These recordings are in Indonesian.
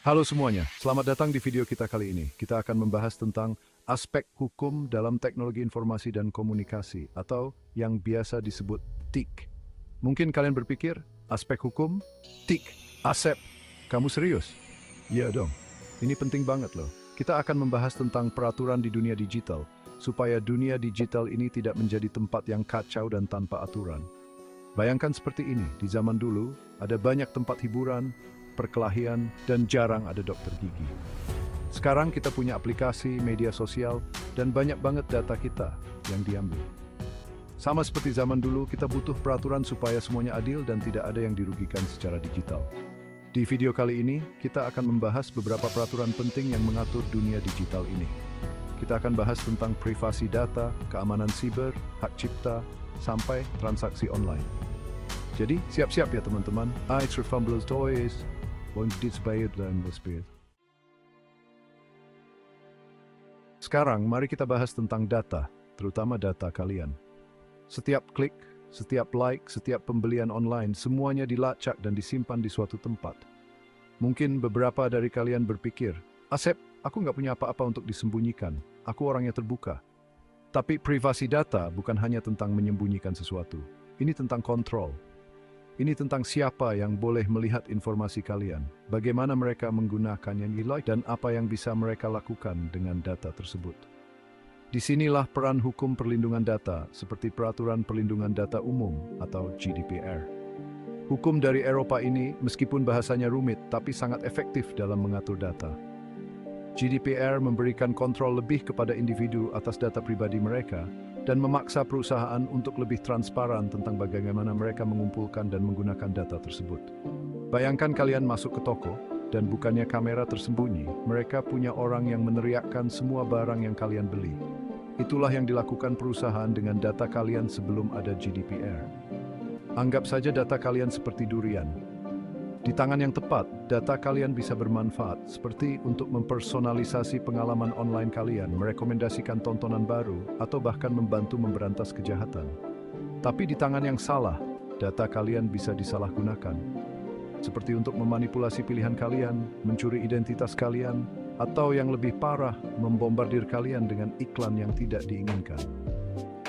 Halo semuanya, selamat datang di video kita kali ini. Kita akan membahas tentang aspek hukum dalam teknologi informasi dan komunikasi atau yang biasa disebut TIK. Mungkin kalian berpikir, aspek hukum? TIK, ASEP. Kamu serius? Iya dong, ini penting banget loh. Kita akan membahas tentang peraturan di dunia digital, supaya dunia digital ini tidak menjadi tempat yang kacau dan tanpa aturan. Bayangkan seperti ini, di zaman dulu, ada banyak tempat hiburan, perkelahian, dan jarang ada dokter gigi. Sekarang kita punya aplikasi, media sosial, dan banyak banget data kita yang diambil. Sama seperti zaman dulu, kita butuh peraturan supaya semuanya adil dan tidak ada yang dirugikan secara digital. Di video kali ini, kita akan membahas beberapa peraturan penting yang mengatur dunia digital ini. Kita akan bahas tentang privasi data, keamanan siber, hak cipta, sampai transaksi online. Jadi, siap-siap ya teman-teman. It's Refumbles Toys. Sekarang, mari kita bahas tentang data, terutama data kalian. Setiap klik, setiap like, setiap pembelian online, semuanya dilacak dan disimpan di suatu tempat. Mungkin beberapa dari kalian berpikir, Asep, aku nggak punya apa-apa untuk disembunyikan, aku orangnya terbuka. Tapi privasi data bukan hanya tentang menyembunyikan sesuatu, ini tentang kontrol. Ini tentang siapa yang boleh melihat informasi kalian, bagaimana mereka menggunakannya, dan apa yang bisa mereka lakukan dengan data tersebut. Disinilah peran hukum perlindungan data, seperti Peraturan Perlindungan Data Umum atau GDPR. Hukum dari Eropa ini, meskipun bahasanya rumit, tapi sangat efektif dalam mengatur data. GDPR memberikan kontrol lebih kepada individu atas data pribadi mereka, dan memaksa perusahaan untuk lebih transparan tentang bagaimana mereka mengumpulkan dan menggunakan data tersebut. Bayangkan kalian masuk ke toko, dan bukannya kamera tersembunyi, mereka punya orang yang meneriakkan semua barang yang kalian beli. Itulah yang dilakukan perusahaan dengan data kalian sebelum ada GDPR. Anggap saja data kalian seperti durian. Di tangan yang tepat, data kalian bisa bermanfaat, seperti untuk mempersonalisasi pengalaman online kalian, merekomendasikan tontonan baru, atau bahkan membantu memberantas kejahatan. Tapi di tangan yang salah, data kalian bisa disalahgunakan, seperti untuk memanipulasi pilihan kalian, mencuri identitas kalian, atau yang lebih parah, membombardir kalian dengan iklan yang tidak diinginkan.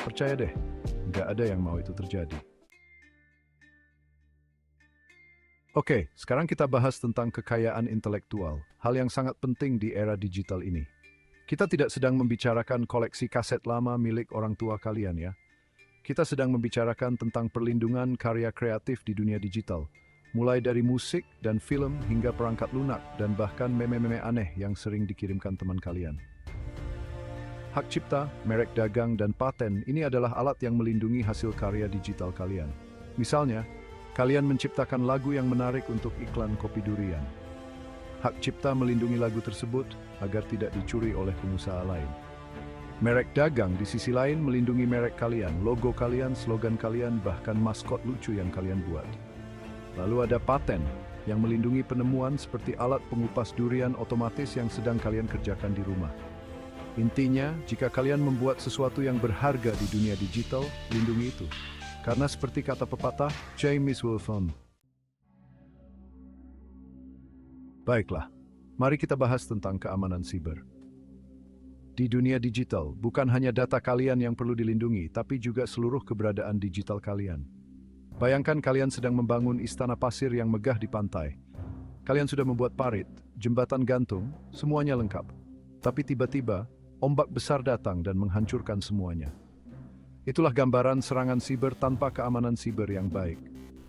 Percaya deh, nggak ada yang mau itu terjadi. Oke, sekarang kita bahas tentang kekayaan intelektual, hal yang sangat penting di era digital ini. Kita tidak sedang membicarakan koleksi kaset lama milik orang tua kalian ya. Kita sedang membicarakan tentang perlindungan karya kreatif di dunia digital, mulai dari musik dan film hingga perangkat lunak dan bahkan meme-meme aneh yang sering dikirimkan teman kalian. Hak cipta, merek dagang, dan paten ini adalah alat yang melindungi hasil karya digital kalian. Misalnya, kalian menciptakan lagu yang menarik untuk iklan kopi durian. Hak cipta melindungi lagu tersebut agar tidak dicuri oleh pengusaha lain. Merek dagang di sisi lain melindungi merek kalian, logo kalian, slogan kalian, bahkan maskot lucu yang kalian buat. Lalu ada paten yang melindungi penemuan seperti alat pengupas durian otomatis yang sedang kalian kerjakan di rumah. Intinya, jika kalian membuat sesuatu yang berharga di dunia digital, lindungi itu. Karena seperti kata pepatah, James Wilson. Baiklah, mari kita bahas tentang keamanan siber. Di dunia digital, bukan hanya data kalian yang perlu dilindungi, tapi juga seluruh keberadaan digital kalian. Bayangkan kalian sedang membangun istana pasir yang megah di pantai. Kalian sudah membuat parit, jembatan gantung, semuanya lengkap. Tapi tiba-tiba, ombak besar datang dan menghancurkan semuanya. Itulah gambaran serangan siber tanpa keamanan siber yang baik.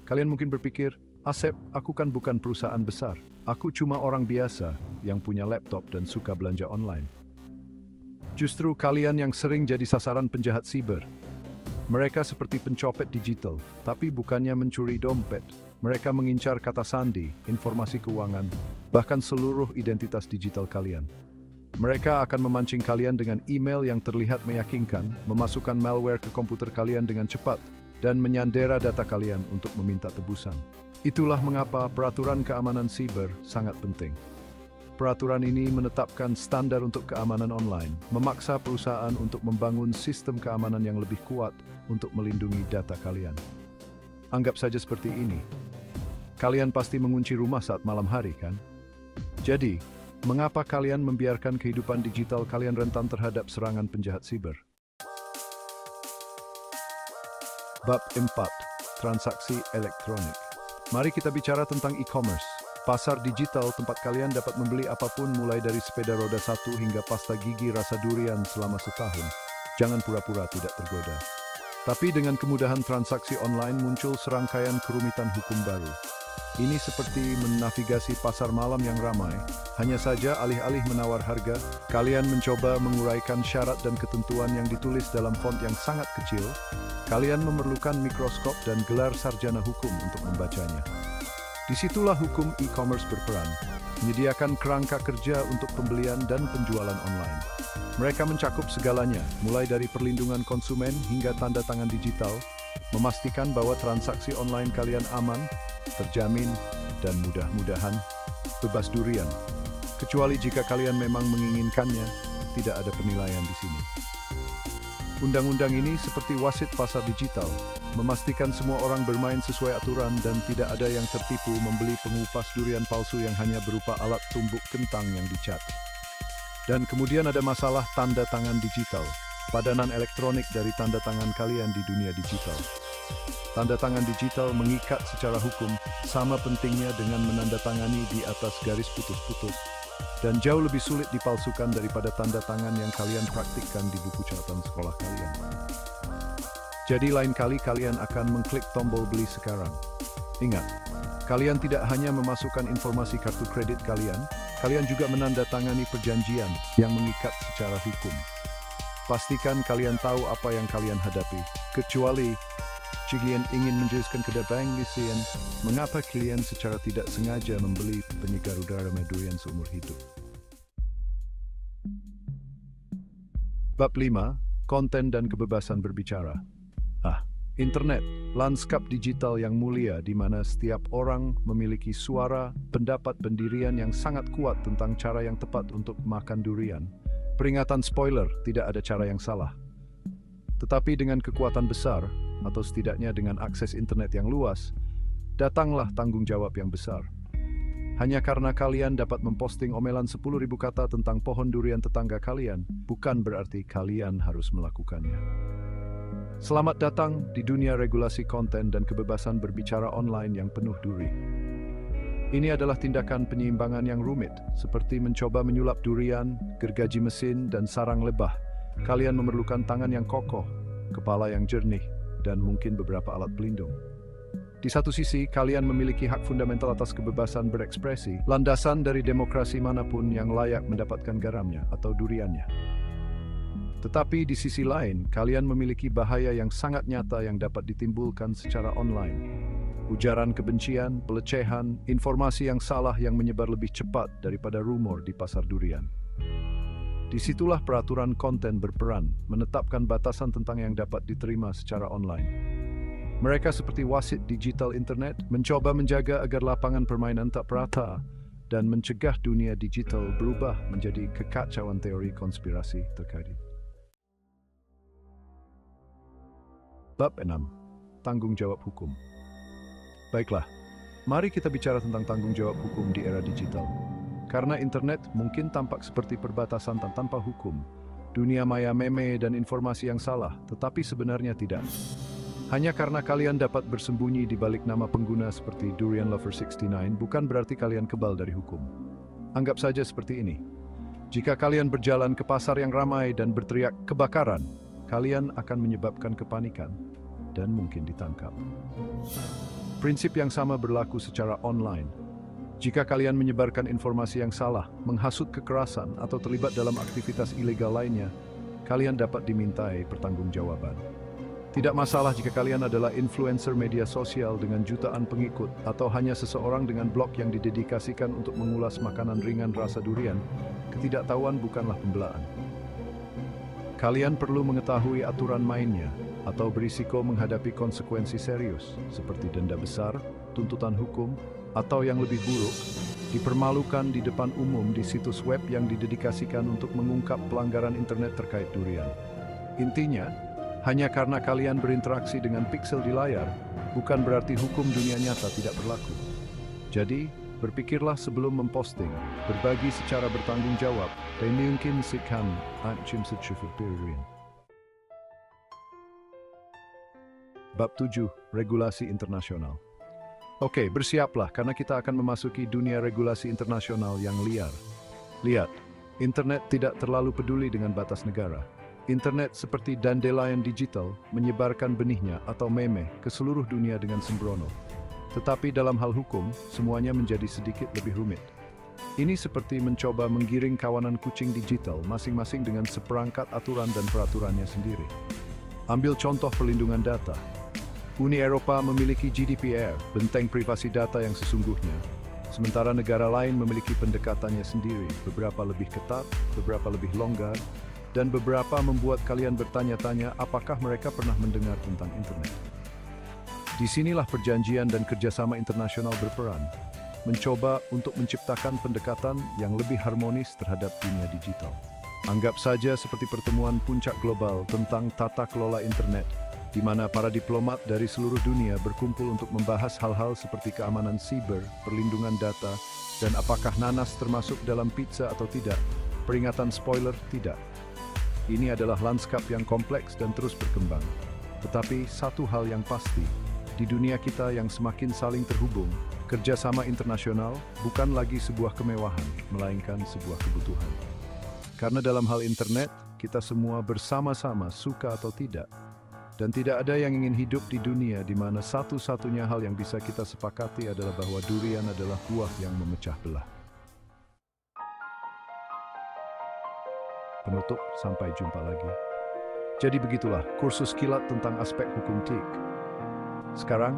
Kalian mungkin berpikir, Asep, aku kan bukan perusahaan besar. Aku cuma orang biasa yang punya laptop dan suka belanja online. Justru kalian yang sering jadi sasaran penjahat siber. Mereka seperti pencopet digital, tapi bukannya mencuri dompet. Mereka mengincar kata sandi, informasi keuangan, bahkan seluruh identitas digital kalian. Mereka akan memancing kalian dengan email yang terlihat meyakinkan, memasukkan malware ke komputer kalian dengan cepat, dan menyandera data kalian untuk meminta tebusan. Itulah mengapa peraturan keamanan siber sangat penting. Peraturan ini menetapkan standar untuk keamanan online, memaksa perusahaan untuk membangun sistem keamanan yang lebih kuat untuk melindungi data kalian. Anggap saja seperti ini. Kalian pasti mengunci rumah saat malam hari, kan? Jadi, mengapa kalian membiarkan kehidupan digital kalian rentan terhadap serangan penjahat siber? Bab 4. Transaksi elektronik. Mari kita bicara tentang e-commerce. Pasar digital tempat kalian dapat membeli apapun mulai dari sepeda roda 1 hingga pasta gigi rasa durian selama setahun. Jangan pura-pura tidak tergoda. Tapi dengan kemudahan transaksi online muncul serangkaian kerumitan hukum baru. Ini seperti menavigasi pasar malam yang ramai. Hanya saja alih-alih menawar harga, kalian mencoba menguraikan syarat dan ketentuan yang ditulis dalam font yang sangat kecil. Kalian memerlukan mikroskop dan gelar sarjana hukum untuk membacanya. Disitulah hukum e-commerce berperan, menyediakan kerangka kerja untuk pembelian dan penjualan online. Mereka mencakup segalanya, mulai dari perlindungan konsumen hingga tanda tangan digital, memastikan bahwa transaksi online kalian aman, terjamin, dan mudah-mudahan bebas durian. Kecuali jika kalian memang menginginkannya, tidak ada penilaian di sini. Undang-undang ini seperti wasit pasar digital, memastikan semua orang bermain sesuai aturan dan tidak ada yang tertipu membeli pengupas durian palsu yang hanya berupa alat tumbuk kentang yang dicat. Dan kemudian ada masalah tanda tangan digital, padanan elektronik dari tanda tangan kalian di dunia digital. Tanda tangan digital mengikat secara hukum, sama pentingnya dengan menandatangani di atas garis putus-putus, dan jauh lebih sulit dipalsukan daripada tanda tangan yang kalian praktikkan di buku catatan sekolah kalian. Jadi lain kali kalian akan mengklik tombol beli sekarang. Ingat, kalian tidak hanya memasukkan informasi kartu kredit kalian juga menandatangani perjanjian yang mengikat secara hukum. Pastikan kalian tahu apa yang kalian hadapi, kecuali jika ingin menjelaskan kepada bank lisian mengapa kalian secara tidak sengaja membeli penyegar udara durian seumur hidup. Bab 5. Konten dan kebebasan berbicara. Internet, lanskap digital yang mulia di mana setiap orang memiliki suara, pendapat, pendirian yang sangat kuat tentang cara yang tepat untuk makan durian. Peringatan spoiler, tidak ada cara yang salah. Tetapi dengan kekuatan besar, atau setidaknya dengan akses internet yang luas, datanglah tanggung jawab yang besar. Hanya karena kalian dapat memposting omelan 10.000 kata tentang pohon durian tetangga kalian, bukan berarti kalian harus melakukannya. Selamat datang di dunia regulasi konten dan kebebasan berbicara online yang penuh duri. Ini adalah tindakan penyeimbangan yang rumit, seperti mencoba menyulap durian, gergaji mesin, dan sarang lebah. Kalian memerlukan tangan yang kokoh, kepala yang jernih, dan mungkin beberapa alat pelindung. Di satu sisi, kalian memiliki hak fundamental atas kebebasan berekspresi, landasan dari demokrasi manapun yang layak mendapatkan garamnya atau duriannya. Tetapi di sisi lain, kalian memiliki bahaya yang sangat nyata yang dapat ditimbulkan secara online. Ujaran kebencian, pelecehan, informasi yang salah yang menyebar lebih cepat daripada rumor di pasar durian. Disitulah peraturan konten berperan, menetapkan batasan tentang yang dapat diterima secara online. Mereka seperti wasit digital internet, mencoba menjaga agar lapangan permainan tak merata dan mencegah dunia digital berubah menjadi kekacauan teori konspirasi terkait. Bab 6. Tanggung jawab hukum. Baiklah, mari kita bicara tentang tanggung jawab hukum di era digital. Karena internet mungkin tampak seperti perbatasan tanpa hukum, dunia maya meme dan informasi yang salah, tetapi sebenarnya tidak. Hanya karena kalian dapat bersembunyi di balik nama pengguna seperti Durian Lover 69, bukan berarti kalian kebal dari hukum. Anggap saja seperti ini. Jika kalian berjalan ke pasar yang ramai dan berteriak kebakaran, kalian akan menyebabkan kepanikan dan mungkin ditangkap. Prinsip yang sama berlaku secara online. Jika kalian menyebarkan informasi yang salah, menghasut kekerasan, atau terlibat dalam aktivitas ilegal lainnya, kalian dapat dimintai pertanggungjawaban. Tidak masalah jika kalian adalah influencer media sosial dengan jutaan pengikut, atau hanya seseorang dengan blog yang didedikasikan untuk mengulas makanan ringan rasa durian, ketidaktahuan bukanlah pembelaan. Kalian perlu mengetahui aturan mainnya, atau berisiko menghadapi konsekuensi serius, seperti denda besar, tuntutan hukum, atau yang lebih buruk, dipermalukan di depan umum di situs web yang didedikasikan untuk mengungkap pelanggaran internet terkait durian. Intinya, hanya karena kalian berinteraksi dengan piksel di layar, bukan berarti hukum dunia nyata tidak berlaku. Jadi, Berpikirlah sebelum memposting, berbagi secara bertanggung jawab, dan mungkin sekan ancim secufupirian. Bab 7. Regulasi internasional. Oke, bersiaplah karena kita akan memasuki dunia regulasi internasional yang liar. Lihat, internet tidak terlalu peduli dengan batas negara. Internet seperti dandelion digital menyebarkan benihnya atau meme ke seluruh dunia dengan sembrono. Tetapi dalam hal hukum, semuanya menjadi sedikit lebih rumit. Ini seperti mencoba menggiring kawanan kucing digital masing-masing dengan seperangkat aturan dan peraturannya sendiri. Ambil contoh perlindungan data. Uni Eropa memiliki GDPR, benteng privasi data yang sesungguhnya, sementara negara lain memiliki pendekatannya sendiri, beberapa lebih ketat, beberapa lebih longgar, dan beberapa membuat kalian bertanya-tanya apakah mereka pernah mendengar tentang internet. Disinilah perjanjian dan kerjasama internasional berperan, mencoba untuk menciptakan pendekatan yang lebih harmonis terhadap dunia digital. Anggap saja seperti pertemuan puncak global tentang tata kelola internet, di mana para diplomat dari seluruh dunia berkumpul untuk membahas hal-hal seperti keamanan siber, perlindungan data, dan apakah nanas termasuk dalam pizza atau tidak. Peringatan spoiler, tidak. Ini adalah lanskap yang kompleks dan terus berkembang. Tetapi satu hal yang pasti, di dunia kita yang semakin saling terhubung, kerjasama internasional bukan lagi sebuah kemewahan, melainkan sebuah kebutuhan. Karena dalam hal internet, kita semua bersama-sama suka atau tidak. Dan tidak ada yang ingin hidup di dunia di mana satu-satunya hal yang bisa kita sepakati adalah bahwa durian adalah buah yang memecah belah. Penutup, sampai jumpa lagi. Jadi begitulah kursus kilat tentang aspek hukum TIK. Sekarang,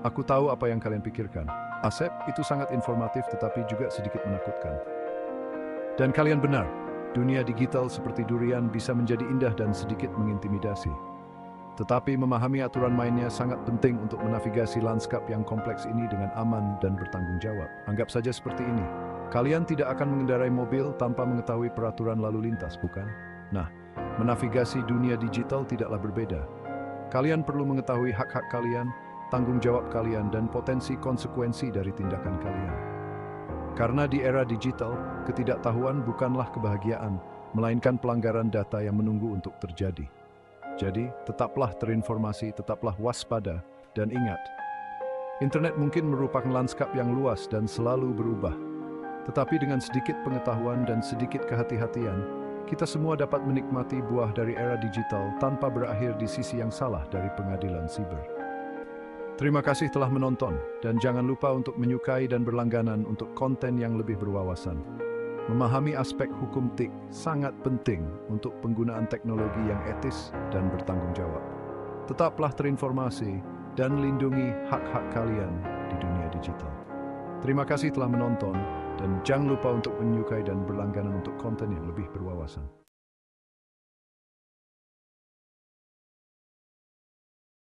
aku tahu apa yang kalian pikirkan. Asep, itu sangat informatif tetapi juga sedikit menakutkan. Dan kalian benar, dunia digital seperti durian bisa menjadi indah dan sedikit mengintimidasi. Tetapi memahami aturan mainnya sangat penting untuk menavigasi lanskap yang kompleks ini dengan aman dan bertanggung jawab. Anggap saja seperti ini. Kalian tidak akan mengendarai mobil tanpa mengetahui peraturan lalu lintas, bukan? Nah, menavigasi dunia digital tidaklah berbeda. Kalian perlu mengetahui hak-hak kalian, tanggung jawab kalian, dan potensi konsekuensi dari tindakan kalian. Karena di era digital, ketidaktahuan bukanlah kebahagiaan, melainkan pelanggaran data yang menunggu untuk terjadi. Jadi, tetaplah terinformasi, tetaplah waspada, dan ingat, internet mungkin merupakan lanskap yang luas dan selalu berubah. Tetapi dengan sedikit pengetahuan dan sedikit kehati-hatian, kita semua dapat menikmati buah dari era digital tanpa berakhir di sisi yang salah dari pengadilan siber. Terima kasih telah menonton, dan jangan lupa untuk menyukai dan berlangganan untuk konten yang lebih berwawasan. Memahami aspek hukum TIK sangat penting untuk penggunaan teknologi yang etis dan bertanggung jawab. Tetaplah terinformasi dan lindungi hak-hak kalian di dunia digital. Terima kasih telah menonton, dan jangan lupa untuk menyukai dan berlangganan untuk konten yang lebih berwawasan.